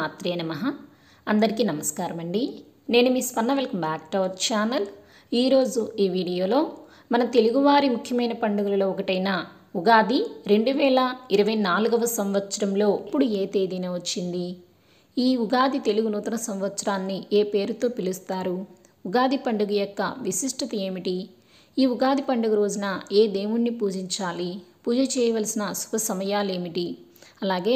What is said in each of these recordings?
శ్రీమాత్రే నమః. అందరికీ నమస్కారం అండి. నేను మీ స్పందన. Welcome back to our channel. ఈరోజు ఈ వీడియోలో మన తెలుగువారి ముఖ్యమైన పండుగలలో ఒకటైన ఉగాది 2024వ సంవత్సరంలో ఇప్పుడు ఏ తేదీన వచ్చింది? ఈ ఉగాది తెలుగు నూతన సంవత్సరాన్ని ఏ పేరుతో పిలుస్తారు? ఉగాది పండుగ యొక్క విశిష్టత ఏమిటి? ఈ ఉగాది పండుగ రోజున ఏ దేవుణ్ణి పూజించాలి? పూజ చేయవలసిన శుభ సమయాలు ఏమిటి? అలాగే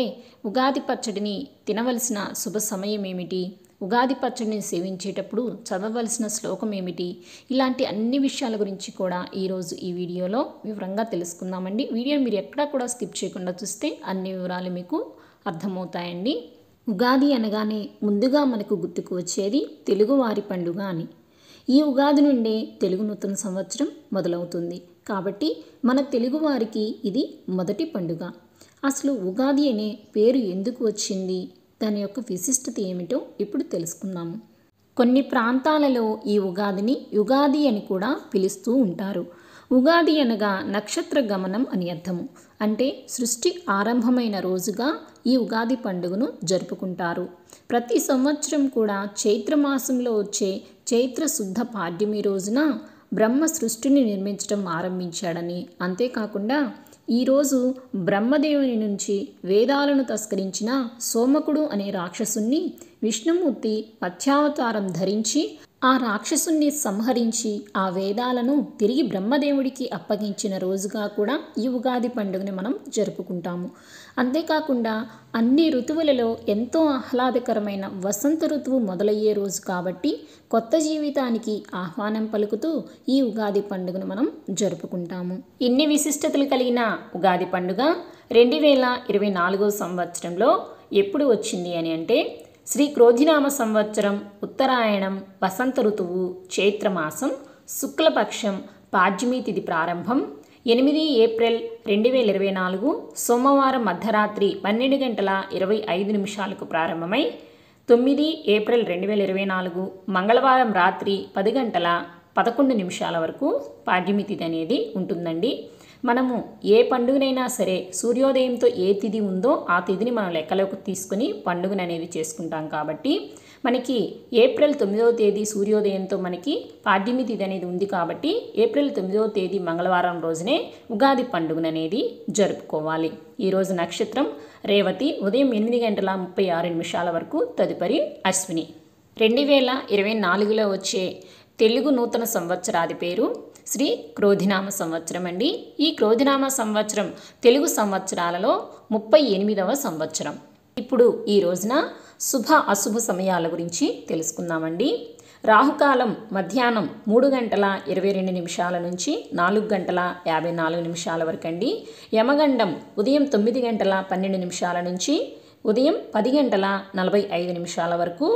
ఉగాది పచ్చడిని తినవలసిన శుభ సమయం ఏమిటి? ఉగాది పచ్చడిని సేవించేటప్పుడు చదవవలసిన శ్లోకం ఏమిటి? ఇలాంటి అన్ని విషయాల గురించి కూడా ఈరోజు ఈ వీడియోలో వివరంగా తెలుసుకుందామండి. వీడియోని మీరు ఎక్కడా కూడా స్కిప్ చేయకుండా చూస్తే అన్ని వివరాలు మీకు అర్థమవుతాయండి. ఉగాది అనగానే ముందుగా మనకు గుర్తుకు వచ్చేది తెలుగువారి పండుగ అని. ఈ ఉగాది నుండే తెలుగు నూతన సంవత్సరం మొదలవుతుంది. కాబట్టి మన తెలుగువారికి ఇది మొదటి పండుగ. అసలు ఉగాది అనే పేరు ఎందుకు వచ్చింది? దాని యొక్క విశిష్టత ఏమిటో ఇప్పుడు తెలుసుకుందాము. కొన్ని ప్రాంతాలలో ఈ ఉగాదిని యుగాది అని కూడా పిలుస్తూ ఉంటారు. ఉగాది అనగా నక్షత్ర గమనం అని అర్థము. అంటే సృష్టి ఆరంభమైన రోజుగా ఈ ఉగాది పండుగను జరుపుకుంటారు. ప్రతి సంవత్సరం కూడా చైత్రమాసంలో వచ్చే చైత్ర శుద్ధ పాడ్యమి రోజున బ్రహ్మ సృష్టిని నిర్మించడం ఆరంభించాడని, అంతేకాకుండా ఈరోజు బ్రహ్మదేవుని నుంచి వేదాలను తస్కరించిన సోమకుడు అనే రాక్షసుణ్ణి విష్ణుమూర్తి మత్స్యావతారం ధరించి ఆ రాక్షసుణ్ణి సంహరించి ఆ వేదాలను తిరిగి బ్రహ్మదేవుడికి అప్పగించిన రోజుగా కూడా ఈ ఉగాది పండుగని మనం జరుపుకుంటాము. అంతేకాకుండా అన్ని ఋతువులలో ఎంతో ఆహ్లాదకరమైన వసంత ఋతువు మొదలయ్యే రోజు కాబట్టి కొత్త జీవితానికి ఆహ్వానం పలుకుతూ ఈ ఉగాది పండుగను మనం జరుపుకుంటాము. ఇన్ని విశిష్టతలు కలిగిన ఉగాది పండుగ 2024వ సంవత్సరంలో ఎప్పుడు వచ్చింది అని అంటే శ్రీ క్రోధినామ సంవత్సరం ఉత్తరాయణం వసంత ఋతువు చైత్రమాసం శుక్లపక్షం పాడ్యమి తిథి ప్రారంభం 8 ఏప్రిల్ 2024 సోమవారం మధ్యరాత్రి 12:25 ప్రారంభమై 9 ఏప్రిల్ 2024 మంగళవారం రాత్రి 10:11 వరకు పాడ్యమి తిథి అనేది ఉంటుందండి. మనము ఏ పండుగనైనా సరే సూర్యోదయంతో ఏ తిథి ఉందో ఆ తిథిని మనం లెక్కలోకి తీసుకుని పండుగను అనేది చేసుకుంటాం. కాబట్టి మనకి ఏప్రిల్ 9వ తేదీ సూర్యోదయంతో మనకి పాడ్యమి తిథి అనేది ఉంది. కాబట్టి ఏప్రిల్ 9వ తేదీ మంగళవారం రోజునే ఉగాది పండుగను అనేది జరుపుకోవాలి. ఈరోజు నక్షత్రం రేవతి ఉదయం 8:36 వరకు, తదుపరి అశ్విని. 2024లో వచ్చే తెలుగు నూతన సంవత్సరాది పేరు శ్రీ క్రోధినామ సంవత్సరం అండి. ఈ క్రోధినామ సంవత్సరం తెలుగు సంవత్సరాలలో 38వ సంవత్సరం. ఇప్పుడు ఈ రోజున శుభ అశుభ సమయాల గురించి తెలుసుకుందామండి. రాహుకాలం మధ్యాహ్నం 3:22 నుంచి 4:54 వరకు అండి. యమగండం ఉదయం 9:12 నుంచి ఉదయం 10:45 వరకు.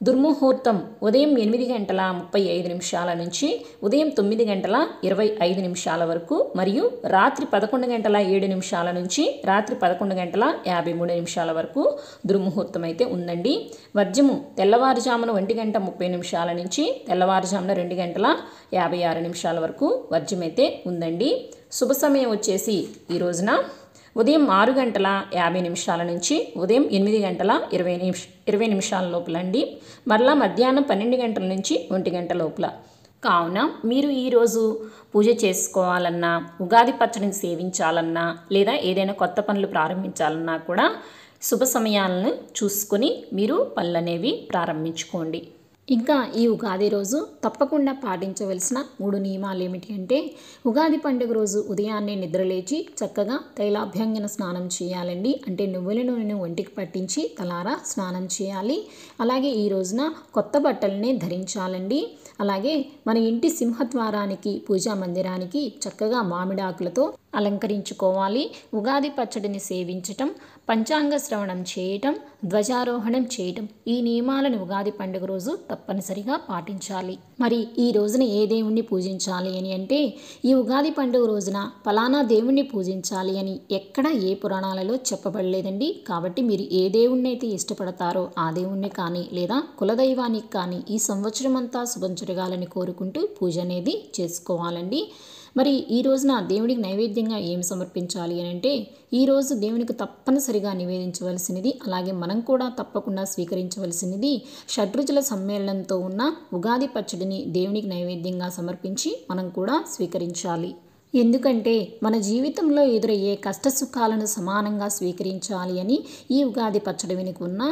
దుర్ముహూర్తం ఉదయం 8:35 నుంచి ఉదయం 9:25 వరకు మరియు రాత్రి 11:07 నుంచి రాత్రి 11:53 వరకు దుర్ముహూర్తం అయితే ఉందండి. వర్జము తెల్లవారుజామున 1:30 నుంచి తెల్లవారుజామున 2:56 వరకు వర్జం అయితే ఉందండి. శుభ సమయం వచ్చేసి ఈ రోజున ఉదయం 6:50 నుంచి ఉదయం 8:20 లోపలండి. మరలా మధ్యాహ్నం 12 గంటల నుంచి 1 గంట లోపల. కావున మీరు ఈరోజు పూజ చేసుకోవాలన్నా, ఉగాది పచ్చడిని సేవించాలన్నా, లేదా ఏదైనా కొత్త పనులు ప్రారంభించాలన్నా కూడా శుభ సమయాలను చూసుకొని మీరు పనులనేవి ప్రారంభించుకోండి. ఇంకా ఈ ఉగాది రోజు తప్పకుండా పాటించవలసిన 3 నియమాలు ఏమిటి అంటే, ఉగాది పండుగ రోజు ఉదయాన్నే నిద్రలేచి చక్కగా తైలాభ్యంగన స్నానం చేయాలండి. అంటే నువ్వుల నూనెను ఒంటికి పట్టించి తలారా స్నానం చేయాలి. అలాగే ఈ రోజున కొత్త బట్టలనే ధరించాలండి. అలాగే మన ఇంటి సింహద్వారానికి పూజా మందిరానికి చక్కగా మామిడాకులతో అలంకరించుకోవాలి. ఉగాది పచ్చడిని సేవించటం, పంచాంగ శ్రవణం చేయటం, ధ్వజారోహణం చేయటం, ఈ నియమాలను ఉగాది పండుగ రోజు తప్పనిసరిగా పాటించాలి. మరి ఈ రోజున ఏ దేవుణ్ణి పూజించాలి అని అంటే, ఈ ఉగాది పండుగ రోజున ఫలానా దేవుణ్ణి పూజించాలి అని ఎక్కడ ఏ పురాణాలలో చెప్పబడలేదండి. కాబట్టి మీరు ఏ దేవుణ్ణి అయితే ఇష్టపడతారో ఆ దేవుణ్ణి కానీ లేదా కులదైవానికి కానీ ఈ సంవత్సరం అంతా శుభం జరగాలని కోరుకుంటూ పూజ అనేది చేసుకోవాలండి. మరి ఈ రోజున దేవుడికి నైవేద్యంగా ఏం సమర్పించాలి అని అంటే ఈరోజు దేవునికి తప్పనిసరిగా నివేదించవలసినది, అలాగే మనం కూడా తప్పకుండా స్వీకరించవలసినది షడ్రుచుల సమ్మేళనంతో ఉన్న ఉగాది పచ్చడిని దేవునికి నైవేద్యంగా సమర్పించి మనం కూడా స్వీకరించాలి. ఎందుకంటే మన జీవితంలో ఎదురయ్యే కష్టసుఖాలను సమానంగా స్వీకరించాలి అని ఈ ఉగాది పచ్చడి వెనుక ఉన్న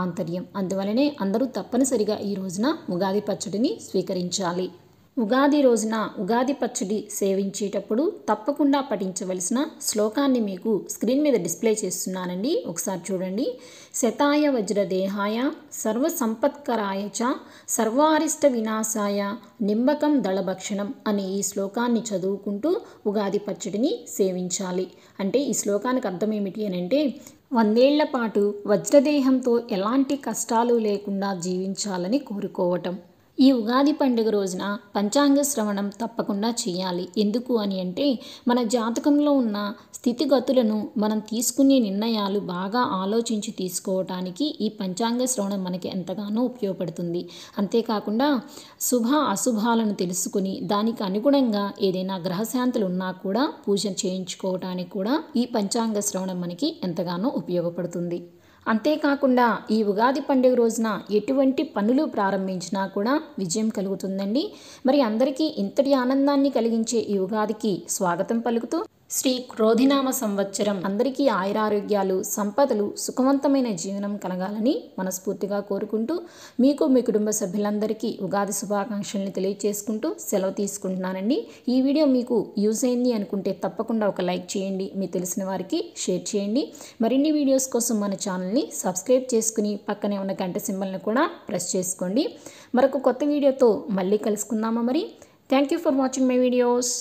ఆంతర్యం. అందువలనే అందరూ తప్పనిసరిగా ఈ రోజున ఉగాది పచ్చడిని స్వీకరించాలి. ఉగాది రోజున ఉగాది పచ్చడి సేవించేటప్పుడు తప్పకుండా పఠించవలసిన శ్లోకాన్ని మీకు స్క్రీన్ మీద డిస్ప్లే చేస్తున్నానండి, ఒకసారి చూడండి. శతాయ వజ్రదేహాయ సర్వసంపత్కరాయ చ సర్వారిష్ట వినాశాయ నింబకం దళభక్షణం అనే ఈ శ్లోకాన్ని చదువుకుంటూ ఉగాది పచ్చడిని సేవించాలి. అంటే ఈ శ్లోకానికి అర్థం ఏమిటి అని అంటే 100 ఏళ్ల పాటు వజ్రదేహంతో ఎలాంటి కష్టాలు లేకుండా జీవించాలని కోరుకోవటం. ఈ ఉగాది పండుగ రోజున పంచాంగ శ్రవణం తప్పకుండా చేయాలి. ఎందుకు అని అంటే మన జాతకంలో ఉన్న స్థితిగతులను మనం తీసుకునే నిర్ణయాలు బాగా ఆలోచించి తీసుకోవటానికి ఈ పంచాంగ శ్రవణం మనకి ఎంతగానో ఉపయోగపడుతుంది. అంతేకాకుండా శుభ అశుభాలను తెలుసుకుని దానికి అనుగుణంగా ఏదైనా గ్రహశాంతులు ఉన్నా కూడా పూజ చేయించుకోవటానికి కూడా ఈ పంచాంగ శ్రవణం మనకి ఎంతగానో ఉపయోగపడుతుంది. అంతేకాకుండా ఈ ఉగాది పండుగ రోజున ఎటువంటి పనులు ప్రారంభించినా కూడా విజయం కలుగుతుందండి. మరి అందరికీ ఇంతటి ఆనందాన్ని కలిగించే ఈ ఉగాదికి స్వాగతం పలుకుతూ శ్రీ క్రోధినామ సంవత్సరం అందరికీ ఆయురారోగ్యాలు, సంపదలు, సుఖవంతమైన జీవనం కలగాలని మనస్ఫూర్తిగా కోరుకుంటూ మీకు మీ కుటుంబ సభ్యులందరికీ ఉగాది శుభాకాంక్షల్ని తెలియజేసుకుంటూ సెలవు తీసుకుంటున్నానండి. ఈ వీడియో మీకు యూజ్ అయింది అనుకుంటే తప్పకుండా ఒక లైక్ చేయండి, మీ తెలిసిన వారికి షేర్ చేయండి. మరిన్ని వీడియోస్ కోసం మన ఛానల్ని సబ్స్క్రైబ్ చేసుకుని పక్కనే ఉన్న గంట సింబల్ని కూడా ప్రెస్ చేసుకోండి. మరొక కొత్త వీడియోతో మళ్ళీ కలుసుకుందామా మరి. Thank you for watching my videos.